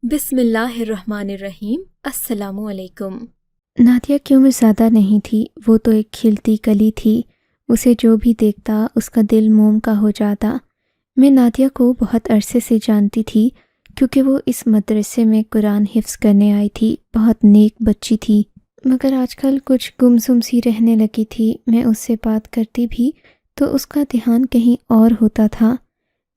بسم اللہ الرحمن الرحیم۔ السلام علیکم۔ نادیہ کی عمر زیادہ نہیں تھی، وہ تو ایک کھلتی کلی تھی۔ اسے جو بھی دیکھتا اس کا دل موم کا ہو جاتا۔ میں نادیہ کو بہت عرصے سے جانتی تھی کیونکہ وہ اس مدرسے میں قرآن حفظ کرنے آئی تھی۔ بہت نیک بچی تھی، مگر آج کل کچھ گمسم سی رہنے لگی تھی۔ میں اس سے بات کرتی بھی تو اس کا دھیان کہیں اور ہوتا تھا۔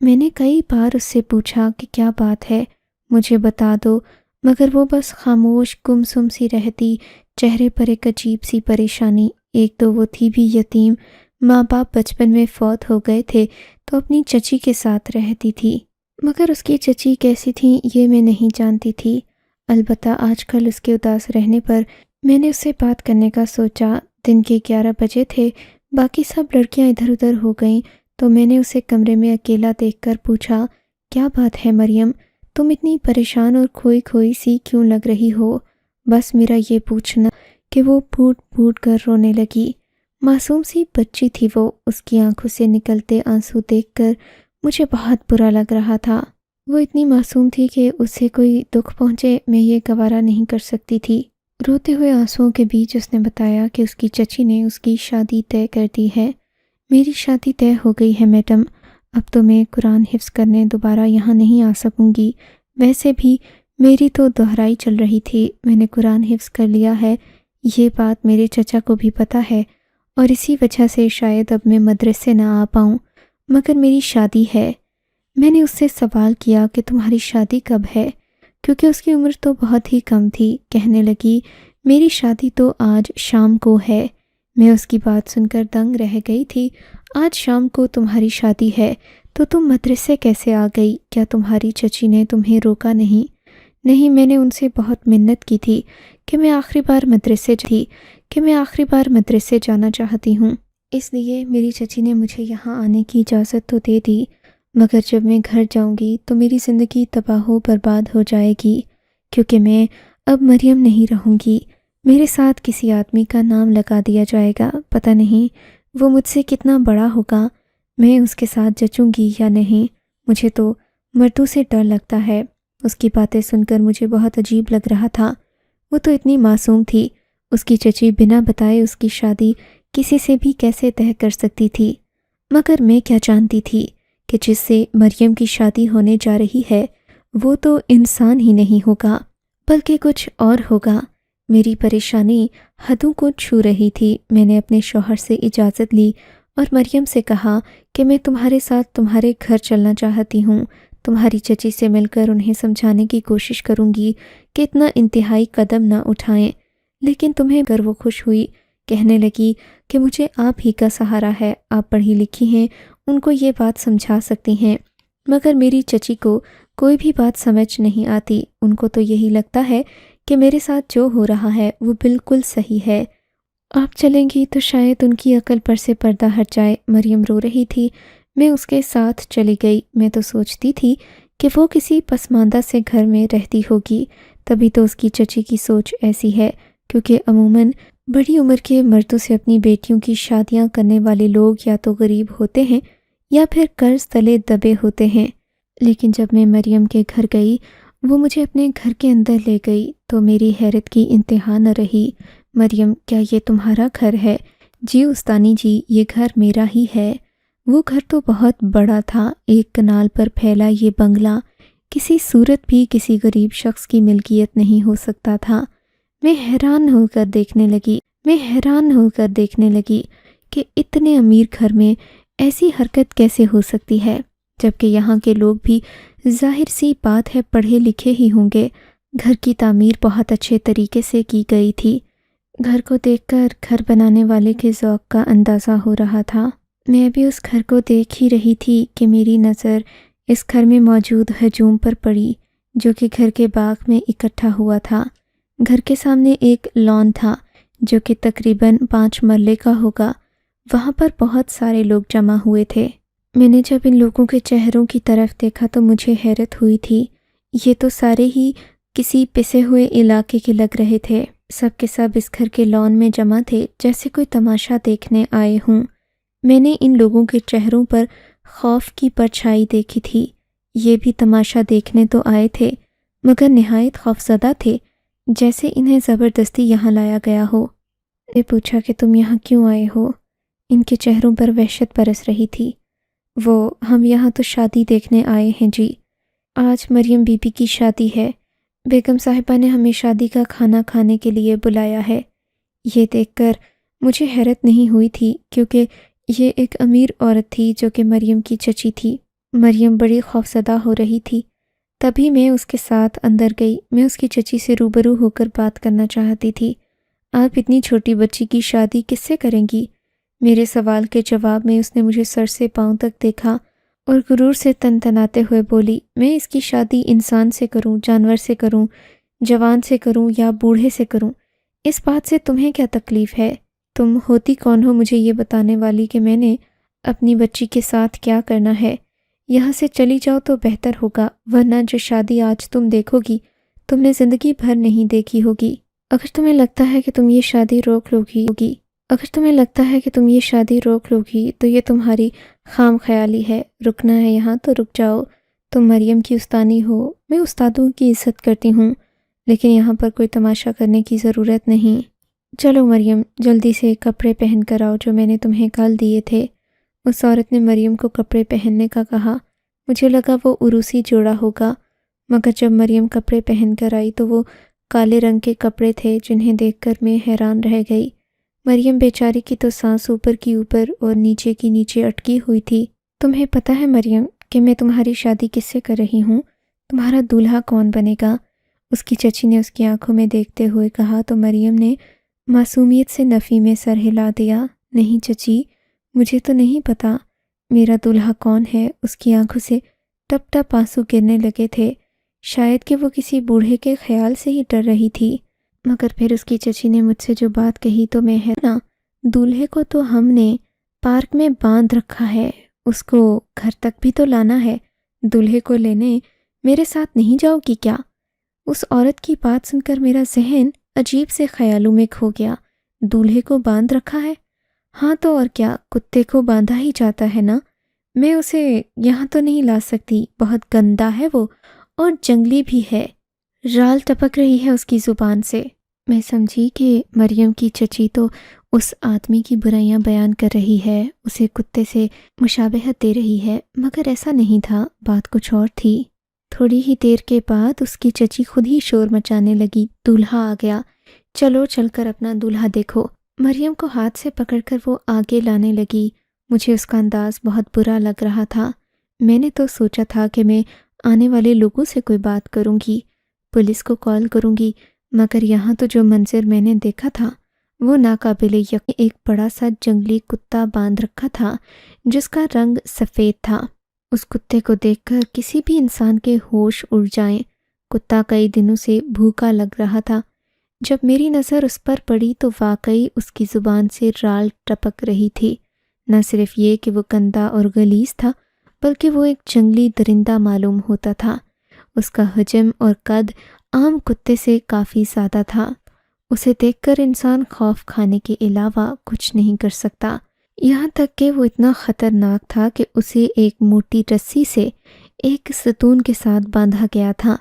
میں نے کئی بار اس سے پوچھا کہ کیا بات ہے، مجھے بتا دو، مگر وہ بس خاموش گمسم سی رہتی، چہرے پر ایک عجیب سی پریشانی۔ ایک تو وہ تھی بھی یتیم، ماں باپ بچپن میں فوت ہو گئے تھے تو اپنی چچی کے ساتھ رہتی تھی، مگر اس کی چچی کیسی تھی یہ میں نہیں جانتی تھی۔ البتہ آج کل اس کے اداس رہنے پر میں نے اس سے بات کرنے کا سوچا۔ دن کے 11 بجے تھے، باقی سب لڑکیاں ادھر ادھر ہو گئیں تو میں نے اسے کمرے میں اکیلا دیکھ کر پوچھا، کیا بات ہے مریم، تم اتنی پریشان اور کھوئی کھوئی سی کیوں لگ رہی ہو؟ بس میرا یہ پوچھنا کہ وہ پھوٹ پھوٹ کر رونے لگی۔ معصوم سی بچی تھی وہ، اس کی آنکھوں سے نکلتے آنسو دیکھ کر مجھے بہت برا لگ رہا تھا۔ وہ اتنی معصوم تھی کہ اسے کوئی دکھ پہنچے میں یہ گوارا نہیں کر سکتی تھی۔ روتے ہوئے آنسوؤں کے بیچ اس نے بتایا کہ اس کی چچی نے اس کی شادی طے کر دی ہے۔ میری شادی طے ہو گئی ہے میڈم، اب تو میں قرآن حفظ کرنے دوبارہ یہاں نہیں آ سکوں گی۔ ویسے بھی میری تو دہرائی چل رہی تھی، میں نے قرآن حفظ کر لیا ہے، یہ بات میرے چچا کو بھی پتہ ہے، اور اسی وجہ سے شاید اب میں مدرسے نہ آ پاؤں، مگر میری شادی ہے۔ میں نے اس سے سوال کیا کہ تمہاری شادی کب ہے، کیونکہ اس کی عمر تو بہت ہی کم تھی۔ کہنے لگی، میری شادی تو آج شام کو ہے۔ میں اس کی بات سن کر دنگ رہ گئی تھی۔ آج شام کو تمہاری شادی ہے تو تم مدرسے کیسے آ گئی؟ کیا تمہاری چچی نے تمہیں روکا نہیں؟ نہیں، میں نے ان سے بہت منت کی تھی کہ میں آخری بار مدرسے جانا چاہتی ہوں، اس لیے میری چچی نے مجھے یہاں آنے کی اجازت تو دے دی، مگر جب میں گھر جاؤں گی تو میری زندگی تباہ و برباد ہو جائے گی، کیونکہ میں اب مریم نہیں رہوں گی۔ میرے ساتھ کسی آدمی کا نام لگا دیا جائے گا، پتہ نہیں وہ مجھ سے کتنا بڑا ہوگا، میں اس کے ساتھ جچوں گی یا نہیں۔ مجھے تو مردوں سے ڈر لگتا ہے۔ اس کی باتیں سن کر مجھے بہت عجیب لگ رہا تھا۔ وہ تو اتنی معصوم تھی، اس کی چچی بنا بتائے اس کی شادی کسی سے بھی کیسے طے کر سکتی تھی؟ مگر میں کیا جانتی تھی کہ جس سے مریم کی شادی ہونے جا رہی ہے وہ تو انسان ہی نہیں ہوگا، بلکہ کچھ اور ہوگا۔ میری پریشانی حدوں کو چھو رہی تھی۔ میں نے اپنے شوہر سے اجازت لی اور مریم سے کہا کہ میں تمہارے ساتھ تمہارے گھر چلنا چاہتی ہوں۔ تمہاری چچی سے مل کر انہیں سمجھانے کی کوشش کروں گی کہ اتنا انتہائی قدم نہ اٹھائیں، لیکن تمہیں اگر وہ خوش ہوئی، کہنے لگی کہ مجھے آپ ہی کا سہارا ہے، آپ پڑھی لکھی ہیں، ان کو یہ بات سمجھا سکتی ہیں، مگر میری چچی کو کوئی بھی بات سمجھ نہیں آتی، ان کو تو یہی لگتا ہے کہ میرے ساتھ جو ہو رہا ہے وہ بالکل صحیح ہے۔ آپ چلیں گی تو شاید ان کی عقل پر سے پردہ ہٹ جائے۔ مریم رو رہی تھی، میں اس کے ساتھ چلی گئی۔ میں تو سوچتی تھی کہ وہ کسی پسماندہ سے گھر میں رہتی ہوگی، تبھی تو اس کی چچی کی سوچ ایسی ہے، کیونکہ عموماً بڑی عمر کے مردوں سے اپنی بیٹیوں کی شادیاں کرنے والے لوگ یا تو غریب ہوتے ہیں یا پھر قرض تلے دبے ہوتے ہیں۔ لیکن جب میں مریم کے گھر گئی، وہ مجھے اپنے گھر کے اندر لے گئی تو میری حیرت کی انتہا نہ رہی۔ مریم، کیا یہ تمہارا گھر ہے؟ جی استانی جی، یہ گھر میرا ہی ہے۔ وہ گھر تو بہت بڑا تھا، 1 کنال پر پھیلا یہ بنگلہ کسی صورت بھی کسی غریب شخص کی ملکیت نہیں ہو سکتا تھا۔ میں حیران ہو کر دیکھنے لگی کہ اتنے امیر گھر میں ایسی حرکت کیسے ہو سکتی ہے، جبکہ یہاں کے لوگ بھی ظاہر سی بات ہے پڑھے لکھے ہی ہوں گے۔ گھر کی تعمیر بہت اچھے طریقے سے کی گئی تھی۔ گھر کو دیکھ کر گھر بنانے والے کے ذوق کا اندازہ ہو رہا تھا۔ میں بھی اس گھر کو دیکھ ہی رہی تھی کہ میری نظر اس گھر میں موجود ہجوم پر پڑی، جو کہ گھر کے باغ میں اکٹھا ہوا تھا۔ گھر کے سامنے ایک لان تھا جو کہ تقریباً 5 مرلے کا ہوگا۔ وہاں پر بہت سارے لوگ جمع ہوئے تھے۔ میں نے جب ان لوگوں کے چہروں کی طرف دیکھا تو مجھے حیرت ہوئی تھی۔ یہ تو سارے ہی کسی پسے ہوئے علاقے کے لگ رہے تھے۔ سب کے سب اس گھر کے لان میں جمع تھے جیسے کوئی تماشا دیکھنے آئے ہوں۔ میں نے ان لوگوں کے چہروں پر خوف کی پرچھائی دیکھی تھی۔ یہ بھی تماشا دیکھنے تو آئے تھے، مگر نہایت خوفزدہ تھے، جیسے انہیں زبردستی یہاں لایا گیا ہو۔ نے پوچھا کہ تم یہاں کیوں آئے ہو؟ ان کے چہروں پر وحشت برس رہی تھی۔ ہم یہاں تو شادی دیکھنے آئے ہیں جی۔ آج مریم بی بی کی شادی ہے۔ بیگم صاحبہ نے ہمیں شادی کا کھانا کھانے کے لیے بلایا ہے۔ یہ دیکھ کر مجھے حیرت نہیں ہوئی تھی، کیونکہ یہ ایک امیر عورت تھی جو کہ مریم کی چچی تھی۔ مریم بڑی خوفزدہ ہو رہی تھی۔ تبھی میں اس کے ساتھ اندر گئی۔ میں اس کی چچی سے روبرو ہو کر بات کرنا چاہتی تھی۔ آپ اتنی چھوٹی بچی کی شادی کس سے کریں گی؟ میرے سوال کے جواب میں اس نے مجھے سر سے پاؤں تک دیکھا اور غرور سے تنتناتے ہوئے بولی، میں اس کی شادی انسان سے کروں، جانور سے کروں، جوان سے کروں یا بوڑھے سے کروں، اس بات سے تمہیں کیا تکلیف ہے؟ تم ہوتی کون ہو مجھے یہ بتانے والی کہ میں نے اپنی بچی کے ساتھ کیا کرنا ہے؟ یہاں سے چلی جاؤ تو بہتر ہوگا، ورنہ جو شادی آج تم دیکھو گی تم نے زندگی بھر نہیں دیکھی ہوگی۔ اگر تمہیں لگتا ہے کہ تم یہ شادی روک لوگی تو یہ تمہاری خام خیالی ہے۔ رکنا ہے یہاں تو رک جاؤ۔ تم مریم کی استانی ہو، میں استادوں کی عزت کرتی ہوں، لیکن یہاں پر کوئی تماشا کرنے کی ضرورت نہیں۔ چلو مریم، جلدی سے کپڑے پہن کر آؤ جو میں نے تمہیں کل دیے تھے۔ اس عورت نے مریم کو کپڑے پہننے کا کہا۔ مجھے لگا وہ عروسی جوڑا ہوگا، مگر جب مریم کپڑے پہن کر آئی تو وہ کالے رنگ کے کپڑے تھے، جنہیں دیکھ کر میں حیران رہ گئی۔ مریم بیچاری کی تو سانس اوپر کی اوپر اور نیچے کی نیچے اٹکی ہوئی تھی۔ تمہیں پتہ ہے مریم کہ میں تمہاری شادی کس سے کر رہی ہوں؟ تمہارا دولہا کون بنے گا؟ اس کی چچی نے اس کی آنکھوں میں دیکھتے ہوئے کہا تو مریم نے معصومیت سے نفی میں سر ہلا دیا۔ نہیں چچی، مجھے تو نہیں پتا میرا دولہا کون ہے۔ اس کی آنکھوں سے ٹپ ٹپ آنسو گرنے لگے تھے، شاید کہ وہ کسی بوڑھے کے خیال سے ہی ڈر رہی تھی۔ مگر پھر اس کی چچی نے مجھ سے جو بات کہی تو میں حیران۔ دولہے کو تو ہم نے پارک میں باندھ رکھا ہے، اس کو گھر تک بھی تو لانا ہے۔ دولہے کو لینے میرے ساتھ نہیں جاؤ گی کیا؟ اس عورت کی بات سن کر میرا ذہن عجیب سے خیالوں میں کھو گیا۔ دولہے کو باندھ رکھا ہے؟ ہاں تو اور کیا، کتے کو باندھا ہی جاتا ہے نا۔ میں اسے یہاں تو نہیں لا سکتی، بہت گندا ہے وہ اور جنگلی بھی ہے۔ رال ٹپک رہی ہے اس کی زبان سے۔ میں سمجھی کہ مریم کی چچی تو اس آدمی کی برائیاں بیان کر رہی ہے، اسے کتے سے مشابہت دے رہی ہے، مگر ایسا نہیں تھا، بات کچھ اور تھی۔ تھوڑی ہی دیر کے بعد اس کی چچی خود ہی شور مچانے لگی، دولہا آ گیا، چلو چل کر اپنا دولہا دیکھو۔ مریم کو ہاتھ سے پکڑ کر وہ آگے لانے لگی۔ مجھے اس کا انداز بہت برا لگ رہا تھا۔ میں نے تو سوچا تھا کہ میں آنے والے لوگوں سے کوئی بات کروں گی، پولیس کو کال کروں گی، مگر یہاں تو جو منظر میں نے دیکھا تھا وہ ناقابل یقین۔ ایک بڑا سا جنگلی کتا باندھ رکھا تھا جس کا رنگ سفید تھا۔ اس کتے کو دیکھ کر کسی بھی انسان کے ہوش اڑ جائیں۔ کتا کئی دنوں سے بھوکا لگ رہا تھا۔ جب میری نظر اس پر پڑی تو واقعی اس کی زبان سے رال ٹپک رہی تھی۔ نہ صرف یہ کہ وہ گندا اور غلیظ تھا، بلکہ وہ ایک جنگلی درندہ معلوم ہوتا تھا۔ اس کا حجم اور قد عام کتے سے کافی زیادہ تھا۔ اسے دیکھ کر انسان خوف کھانے کے علاوہ کچھ نہیں کر سکتا، یہاں تک کہ وہ اتنا خطرناک تھا کہ اسے ایک موٹی رسی سے ایک ستون کے ساتھ باندھا گیا تھا۔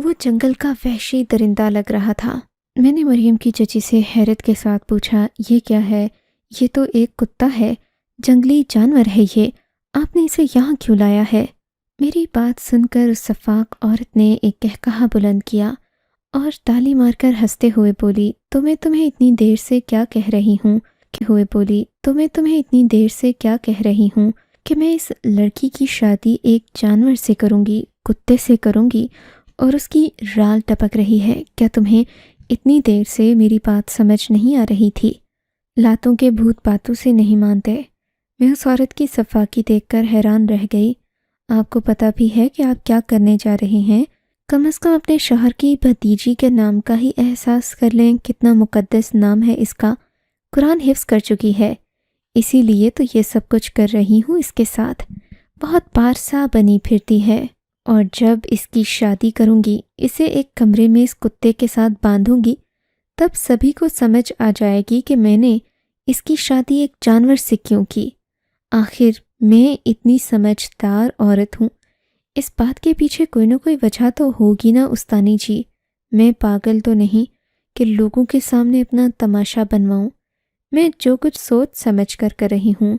وہ جنگل کا وحشی درندہ لگ رہا تھا۔ میں نے مریم کی چچی سے حیرت کے ساتھ پوچھا، یہ کیا ہے؟ یہ تو ایک کتا ہے، جنگلی جانور ہے یہ، آپ نے اسے یہاں کیوں لایا ہے؟ میری بات سن کر اس سفاک عورت نے ایک قہقہہ بلند کیا اور تالی مار کر ہنستے ہوئے بولی، تو میں تمہیں اتنی دیر سے کیا کہہ رہی ہوں کہ میں اس لڑکی کی شادی ایک جانور سے کروں گی، کتے سے کروں گی، اور اس کی رال ٹپک رہی ہے۔ کیا تمہیں اتنی دیر سے میری بات سمجھ نہیں آ رہی تھی؟ لاتوں کے بھوت باتوں سے نہیں مانتے۔ میں اس عورت کی صفاکی دیکھ کر حیران رہ گئی۔ آپ کو پتہ بھی ہے کہ آپ کیا کرنے جا رہے ہیں؟ کم از کم اپنے شوہر کی بھتیجی کے نام کا ہی احساس کر لیں، کتنا مقدس نام ہے اس کا، قرآن حفظ کر چکی ہے، اسی لیے تو یہ سب کچھ کر رہی ہوں اس کے ساتھ۔ بہت پارسا بنی پھرتی ہے، اور جب اس کی شادی کروں گی، اسے ایک کمرے میں اس کتے کے ساتھ باندھوں گی، تب سبھی کو سمجھ آ جائے گی کہ میں نے اس کی شادی ایک جانور سے کیوں کی۔ آخر میں اتنی سمجھدار عورت ہوں، اس بات کے پیچھے کوئی نہ کوئی وجہ تو ہوگی نا استانی جی، میں پاگل تو نہیں کہ لوگوں کے سامنے اپنا تماشا بنواؤں۔ میں جو کچھ سوچ سمجھ کر رہی ہوں،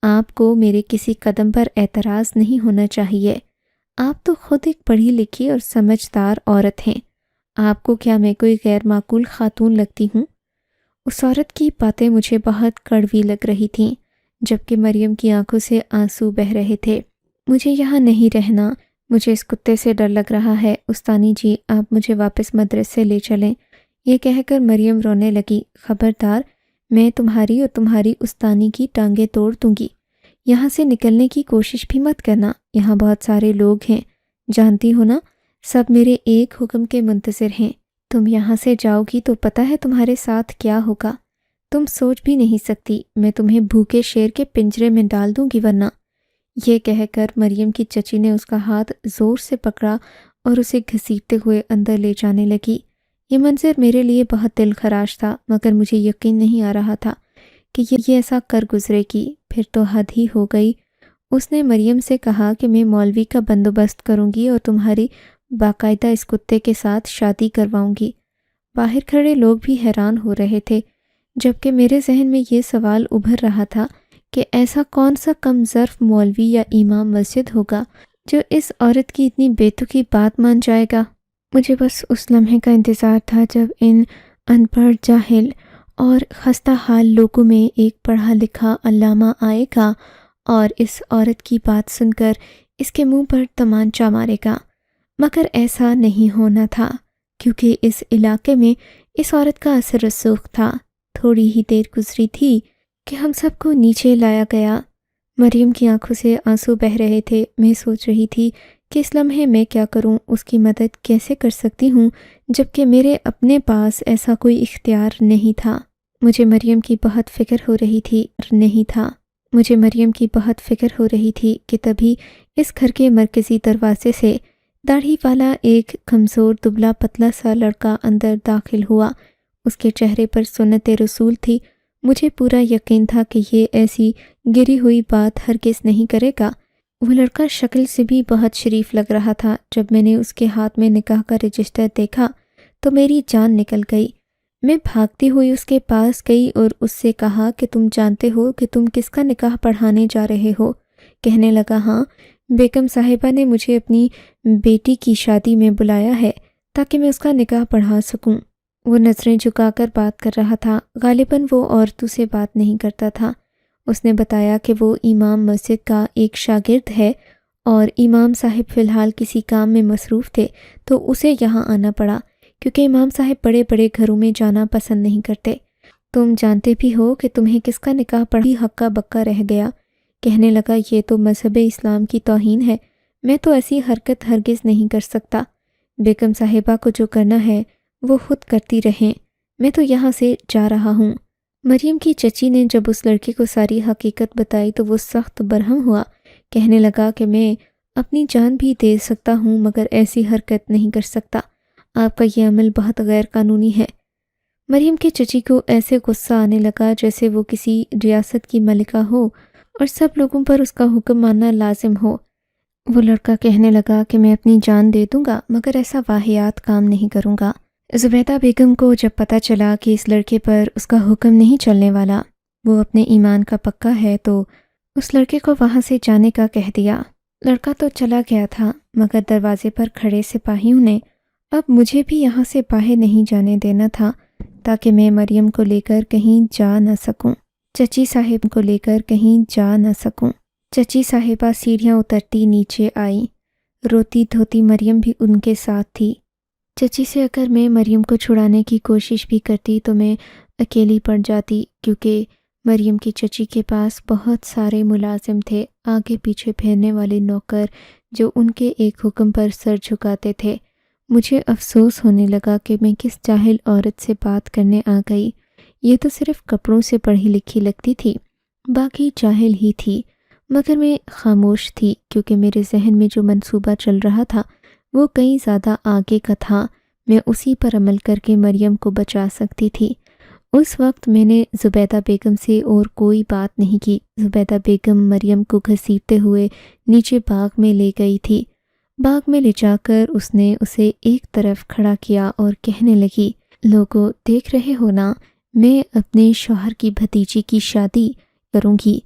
آپ کو میرے کسی قدم پر اعتراض نہیں ہونا چاہیے۔ آپ تو خود ایک پڑھی لکھی اور سمجھدار عورت ہیں، آپ کو کیا میں کوئی غیر معقول خاتون لگتی ہوں؟ اس عورت کی باتیں مجھے بہت کڑوی لگ رہی تھیں، جبکہ مریم کی آنکھوں سے آنسو بہہ رہے تھے۔ مجھے یہاں نہیں رہنا، مجھے اس کتے سے ڈر لگ رہا ہے، استانی جی آپ مجھے واپس مدرسے لے چلیں۔ یہ کہہ کر مریم رونے لگی۔ خبردار، میں تمہاری اور تمہاری استانی کی ٹانگیں توڑ دوں گی۔ یہاں سے نکلنے کی کوشش بھی مت کرنا، یہاں بہت سارے لوگ ہیں، جانتی ہو نا، سب میرے ایک حکم کے منتظر ہیں۔ تم یہاں سے جاؤ گی تو پتہ ہے تمہارے ساتھ کیا ہوگا، تم سوچ بھی نہیں سکتی، میں تمہیں بھوکے شیر کے پنجرے میں ڈال دوں گی ورنہ۔ یہ کہہ کر مریم کی چچی نے اس کا ہاتھ زور سے پکڑا اور اسے گھسیٹتے ہوئے اندر لے جانے لگی۔ یہ منظر میرے لیے بہت دل خراش تھا، مگر مجھے یقین نہیں آ رہا تھا کہ یہ ایسا کر گزرے گی۔ پھر تو حد ہی ہو گئی۔ اس نے مریم سے کہا کہ میں مولوی کا بندوبست کروں گی اور تمہاری باقاعدہ اس کتے کے ساتھ شادی کرواؤں گی۔ باہر کھڑے لوگ بھی حیران ہو رہے تھے، جبکہ میرے ذہن میں یہ سوال ابھر رہا تھا کہ ایسا کون سا کم ظرف مولوی یا امام مسجد ہوگا جو اس عورت کی اتنی بے تکی بات مان جائے گا۔ مجھے بس اس لمحے کا انتظار تھا جب ان ان پڑھ جاہل اور خستہ حال لوگوں میں ایک پڑھا لکھا علامہ آئے گا اور اس عورت کی بات سن کر اس کے منہ پر تمانچہ مارے گا، مگر ایسا نہیں ہونا تھا، کیونکہ اس علاقے میں اس عورت کا اثر رسوخ تھا۔ تھوڑی ہی دیر گزری تھی کہ ہم سب کو نیچے لایا گیا۔ مریم کی آنکھوں سے آنسو بہہ رہے تھے۔ میں سوچ رہی تھی کہ اس لمحے میں کیا کروں، اس کی مدد کیسے کر سکتی ہوں، جبکہ میرے اپنے پاس ایسا کوئی اختیار نہیں تھا۔ مجھے مریم کی بہت فکر ہو رہی تھی کہ تبھی اس گھر کے مرکزی دروازے سے داڑھی والا ایک کمزور دبلا پتلا سا لڑکا اندر داخل ہوا۔ اس کے چہرے پر سنت رسول تھی۔ مجھے پورا یقین تھا کہ یہ ایسی گری ہوئی بات ہرگز نہیں کرے گا۔ وہ لڑکا شکل سے بھی بہت شریف لگ رہا تھا۔ جب میں نے اس کے ہاتھ میں نکاح کا رجسٹر دیکھا تو میری جان نکل گئی۔ میں بھاگتی ہوئی اس کے پاس گئی اور اس سے کہا کہ تم جانتے ہو کہ تم کس کا نکاح پڑھانے جا رہے ہو؟ کہنے لگا ہاں، بیگم صاحبہ نے مجھے اپنی بیٹی کی شادی میں بلایا ہے تاکہ میں اس کا نکاح پڑھا سکوں۔ وہ نظریں جھکا کر بات کر رہا تھا، غالباً وہ عورتوں سے بات نہیں کرتا تھا۔ اس نے بتایا کہ وہ امام مسجد کا ایک شاگرد ہے اور امام صاحب فی الحال کسی کام میں مصروف تھے تو اسے یہاں آنا پڑا، کیونکہ امام صاحب بڑے بڑے گھروں میں جانا پسند نہیں کرتے۔ تم جانتے بھی ہو کہ تمہیں کس کا نکاح پڑھی ہکا بکا رہ گیا۔ کہنے لگا یہ تو مذہب اسلام کی توہین ہے، میں تو ایسی حرکت ہرگز نہیں کر سکتا۔ بیگم صاحبہ کو جو کرنا ہے وہ خود کرتی رہیں، میں تو یہاں سے جا رہا ہوں۔ مریم کی چچی نے جب اس لڑکے کو ساری حقیقت بتائی تو وہ سخت برہم ہوا۔ کہنے لگا کہ میں اپنی جان بھی دے سکتا ہوں مگر ایسی حرکت نہیں کر سکتا، آپ کا یہ عمل بہت غیر قانونی ہے۔ مریم کی چچی کو ایسے غصہ آنے لگا جیسے وہ کسی ریاست کی ملکہ ہو اور سب لوگوں پر اس کا حکم ماننا لازم ہو۔ وہ لڑکا کہنے لگا کہ میں اپنی جان دے دوں گا مگر ایسا واہیات کام نہیں کروں گا۔ زبیدہ بیگم کو جب پتہ چلا کہ اس لڑکے پر اس کا حکم نہیں چلنے والا، وہ اپنے ایمان کا پکا ہے، تو اس لڑکے کو وہاں سے جانے کا کہہ دیا۔ لڑکا تو چلا گیا تھا مگر دروازے پر کھڑے سپاہیوں نے اب مجھے بھی یہاں سے باہر نہیں جانے دینا تھا تاکہ میں مریم کو لے کر کہیں جا نہ سکوں، چچی صاحب کو لے کر کہیں جا نہ سکوں۔ چچی صاحبہ سیڑھیاں اترتی نیچے آئیں، روتی دھوتی مریم بھی ان کے ساتھ تھی۔ چچی سے اگر میں مریم کو چھڑانے کی کوشش بھی کرتی تو میں اکیلی پڑ جاتی، کیونکہ مریم کی چچی کے پاس بہت سارے ملازم تھے، آگے پیچھے پھیرنے والے نوکر جو ان کے ایک حکم پر سر جھکاتے تھے۔ مجھے افسوس ہونے لگا کہ میں کس جاہل عورت سے بات کرنے آ گئی۔ یہ تو صرف کپڑوں سے پڑھی لکھی لگتی تھی، باقی جاہل ہی تھی، مگر میں خاموش تھی کیونکہ میرے ذہن میں جو منصوبہ چل رہا تھا وہ کہیں زیادہ آگے کا تھا۔ میں اسی پر عمل کر کے مریم کو بچا سکتی تھی۔ اس وقت میں نے زبیدہ بیگم سے اور کوئی بات نہیں کی۔ زبیدہ بیگم مریم کو گھسیٹتے ہوئے نیچے باغ میں لے گئی تھی۔ باغ میں لے جا کر اس نے اسے ایک طرف کھڑا کیا اور کہنے لگی، لوگو دیکھ رہے ہو نا، میں اپنے شوہر کی بھتیجی کی شادی کروں گی۔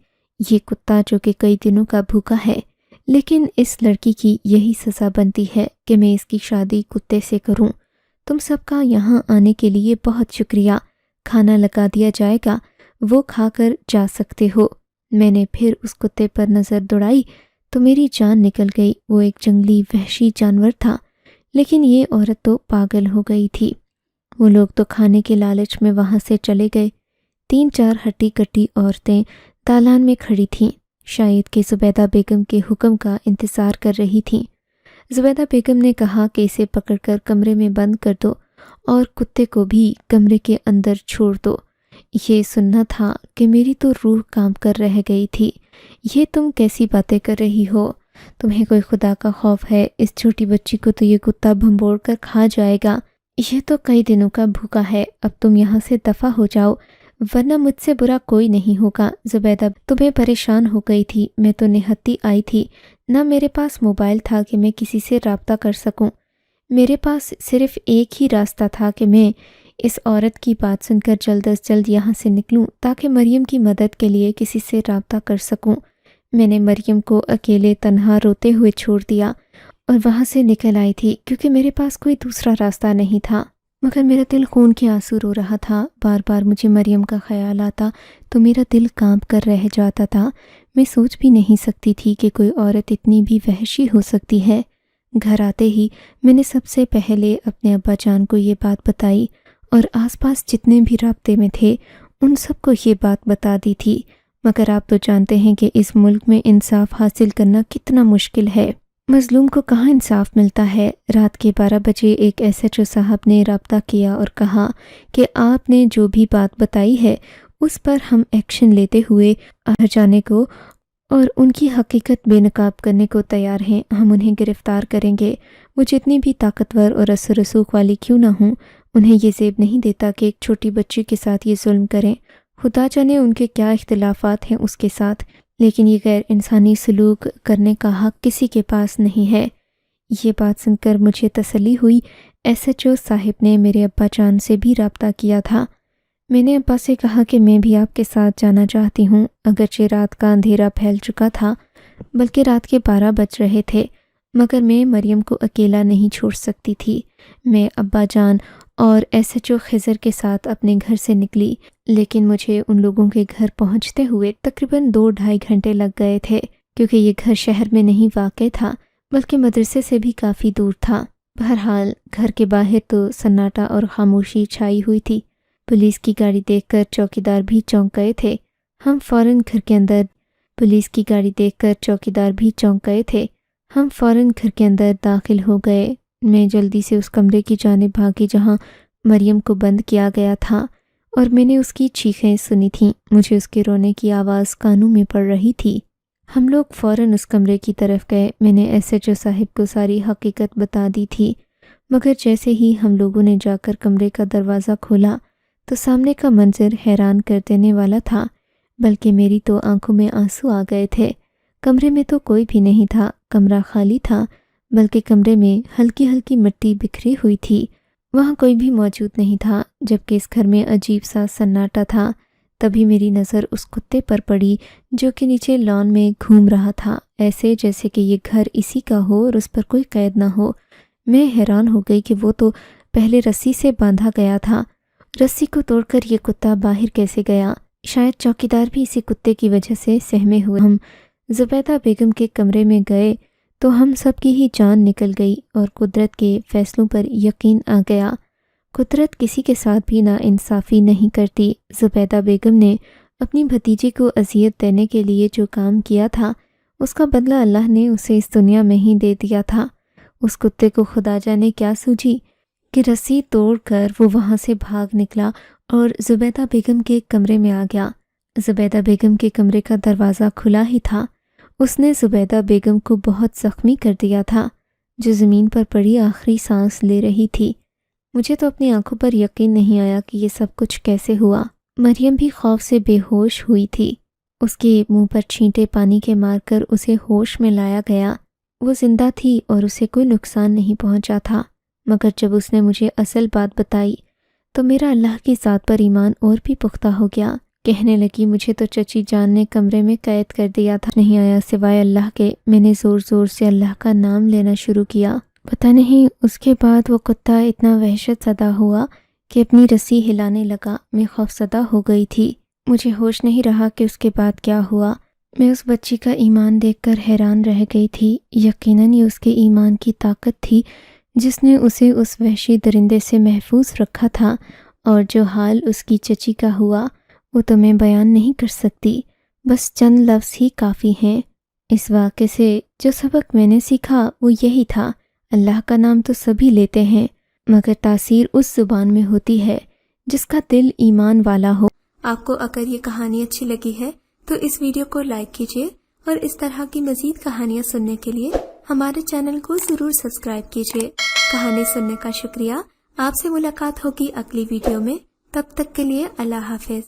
یہ کتا جو کہ کئی دنوں کا بھوکا ہے، لیکن اس لڑکی کی یہی سزا بنتی ہے کہ میں اس کی شادی کتے سے کروں۔ تم سب کا یہاں آنے کے لیے بہت شکریہ، کھانا لگا دیا جائے گا، وہ کھا کر جا سکتے ہو۔ میں نے پھر اس کتے پر نظر دوڑائی تو میری جان نکل گئی۔ وہ ایک جنگلی وحشی جانور تھا، لیکن یہ عورت تو پاگل ہو گئی تھی۔ وہ لوگ تو کھانے کے لالچ میں وہاں سے چلے گئے۔ 3-4 ہٹی کٹی عورتیں دالان میں کھڑی تھیں، شاید کہ زبیدہ بیگم کے حکم کا انتظار کر رہی تھیں۔ زبیدہ بیگم نے کہا کہ اسے پکڑ کر کمرے میں بند کر دو اور کتے کو بھی کمرے کے اندر چھوڑ دو۔ یہ سننا تھا کہ میری تو روح کام کر رہ گئی تھی۔ یہ تم کیسی باتیں کر رہی ہو؟ تمہیں کوئی خدا کا خوف ہے؟ اس چھوٹی بچی کو تو یہ کتا بھنبوڑ کر کھا جائے گا۔ یہ تو کئی دنوں کا بھوکا ہے۔ اب تم یہاں سے دفع ہو جاؤ، ورنہ مجھ سے برا کوئی نہیں ہوگا۔ زبیدہ تمہیں پریشان ہو گئی تھی، میں تو نہتی آئی تھی، نہ میرے پاس موبائل تھا کہ میں کسی سے رابطہ کر سکوں۔ میرے پاس صرف ایک ہی راستہ تھا کہ میں اس عورت کی بات سن کر جلد از جلد یہاں سے نکلوں تاکہ مریم کی مدد کے لیے کسی سے رابطہ کر سکوں۔ میں نے مریم کو اکیلے تنہا روتے ہوئے چھوڑ دیا اور وہاں سے نکل آئی تھی کیونکہ میرے پاس کوئی دوسرا راستہ نہیں تھا، مگر میرا دل خون کے آنسو رو رہا تھا۔ بار بار مجھے مریم کا خیال آتا تو میرا دل کانپ کر رہ جاتا تھا۔ میں سوچ بھی نہیں سکتی تھی کہ کوئی عورت اتنی بھی وحشی ہو سکتی ہے۔ گھر آتے ہی میں نے سب سے پہلے اپنے ابا جان کو یہ بات بتائی اور آس پاس جتنے بھی رابطے میں تھے ان سب کو یہ بات بتا دی تھی، مگر آپ تو جانتے ہیں کہ اس ملک میں انصاف حاصل کرنا کتنا مشکل ہے۔ مظلوم کو کہاں انصاف ملتا ہے۔ رات کے 12 بجے ایک SHO صاحب نے رابطہ کیا اور کہا کہ آپ نے جو بھی بات بتائی ہے اس پر ہم ایکشن لیتے ہوئے جانے کو اور ان کی حقیقت بے نقاب کرنے کو تیار ہیں۔ ہم انہیں گرفتار کریں گے، وہ جتنی بھی طاقتور اور اثر رسوخ والی کیوں نہ ہوں۔ انہیں یہ زیب نہیں دیتا کہ ایک چھوٹی بچی کے ساتھ یہ ظلم کریں۔ خدا جانے ان کے کیا اختلافات ہیں اس کے ساتھ، لیکن یہ غیر انسانی سلوک کرنے کا حق کسی کے پاس نہیں ہے۔ یہ بات سن کر مجھے تسلی ہوئی۔ SHO صاحب نے میرے ابا جان سے بھی رابطہ کیا تھا۔ میں نے ابا سے کہا کہ میں بھی آپ کے ساتھ جانا چاہتی ہوں، اگرچہ رات کا اندھیرا پھیل چکا تھا، بلکہ رات کے 12 بج رہے تھے، مگر میں مریم کو اکیلا نہیں چھوڑ سکتی تھی۔ میں ابا جان اور SHO خضر کے ساتھ اپنے گھر سے نکلی، لیکن مجھے ان لوگوں کے گھر پہنچتے ہوئے تقریباً 2-2.5 گھنٹے لگ گئے تھے، کیونکہ یہ گھر شہر میں نہیں واقع تھا بلکہ مدرسے سے بھی کافی دور تھا۔ بہرحال گھر کے باہر تو سناٹا اور خاموشی چھائی ہوئی تھی۔ پولیس کی گاڑی دیکھ کر چوکیدار بھی چونک گئے تھے۔ ہم فوراً گھر کے اندر داخل ہو گئے۔ میں جلدی سے اس کمرے کی جانب بھاگی جہاں مریم کو بند کیا گیا تھا اور میں نے اس کی چیخیں سنی تھیں۔ مجھے اس کے رونے کی آواز کانوں میں پڑ رہی تھی۔ ہم لوگ فوراً اس کمرے کی طرف گئے۔ میں نے SHO صاحب کو ساری حقیقت بتا دی تھی، مگر جیسے ہی ہم لوگوں نے جا کر کمرے کا دروازہ کھولا تو سامنے کا منظر حیران کر دینے والا تھا، بلکہ میری تو آنکھوں میں آنسو آ گئے تھے۔ کمرے میں تو کوئی بھی نہیں تھا، کمرہ خالی تھا، بلکہ کمرے میں ہلکی ہلکی مٹی بکھری ہوئی تھی۔ وہاں کوئی بھی موجود نہیں تھا، جبکہ اس گھر میں عجیب سا سناٹا تھا۔ تبھی میری نظر اس کتے پر پڑی جو کہ نیچے لان میں گھوم رہا تھا، ایسے جیسے کہ یہ گھر اسی کا ہو اور اس پر کوئی قید نہ ہو۔ میں حیران ہو گئی کہ وہ تو پہلے رسی سے باندھا گیا تھا، رسی کو توڑ کر یہ کتا باہر کیسے گیا؟ شاید چوکیدار بھی اسی کتے کی وجہ سے سہمے ہوئے۔ ہم زبیدہ بیگم کے کمرے میں گئے تو ہم سب کی ہی جان نکل گئی اور قدرت کے فیصلوں پر یقین آ گیا۔ قدرت کسی کے ساتھ بھی نا انصافی نہیں کرتی۔ زبیدہ بیگم نے اپنی بھتیجی کو اذیت دینے کے لیے جو کام کیا تھا اس کا بدلہ اللہ نے اسے اس دنیا میں ہی دے دیا تھا۔ اس کتے کو خدا جانے کیا سوجی کہ رسی توڑ کر وہ وہاں سے بھاگ نکلا اور زبیدہ بیگم کے کمرے میں آ گیا۔ زبیدہ بیگم کے کمرے کا دروازہ کھلا ہی تھا۔ اس نے زبیدہ بیگم کو بہت زخمی کر دیا تھا، جو زمین پر پڑی آخری سانس لے رہی تھی۔ مجھے تو اپنی آنکھوں پر یقین نہیں آیا کہ یہ سب کچھ کیسے ہوا۔ مریم بھی خوف سے بے ہوش ہوئی تھی۔ اس کے منہ پر چھینٹے پانی کے مار کر اسے ہوش میں لایا گیا۔ وہ زندہ تھی اور اسے کوئی نقصان نہیں پہنچا تھا، مگر جب اس نے مجھے اصل بات بتائی تو میرا اللہ کی ذات پر ایمان اور بھی پختہ ہو گیا۔ کہنے لگی مجھے تو چچی جان نے کمرے میں قید کر دیا تھا، نہیں آیا سوائے اللہ کے۔ میں نے زور زور سے اللہ کا نام لینا شروع کیا۔ پتہ نہیں اس کے بعد وہ کتا اتنا وحشت زدہ ہوا کہ اپنی رسی ہلانے لگا۔ میں خوفزدہ ہو گئی تھی، مجھے ہوش نہیں رہا کہ اس کے بعد کیا ہوا۔ میں اس بچی کا ایمان دیکھ کر حیران رہ گئی تھی۔ یقیناً یہ اس کے ایمان کی طاقت تھی جس نے اسے اس وحشی درندے سے محفوظ رکھا تھا، اور جو حال اس کی چچی کا ہوا وہ تو میں بیان نہیں کر سکتی، بس چند لفظ ہی کافی ہیں۔ اس واقعے سے جو سبق میں نے سیکھا وہ یہی تھا، اللہ کا نام تو سبھی لیتے ہیں، مگر تاثیر اس زبان میں ہوتی ہے جس کا دل ایمان والا ہو۔ آپ کو اگر یہ کہانی اچھی لگی ہے تو اس ویڈیو کو لائک کیجیے، اور اس طرح کی مزید کہانیاں سننے کے لیے ہمارے چینل کو ضرور سبسکرائب کیجیے۔ کہانی سننے کا شکریہ۔ آپ سے ملاقات ہوگی اگلی ویڈیو میں، تب تک کے لیے اللہ حافظ۔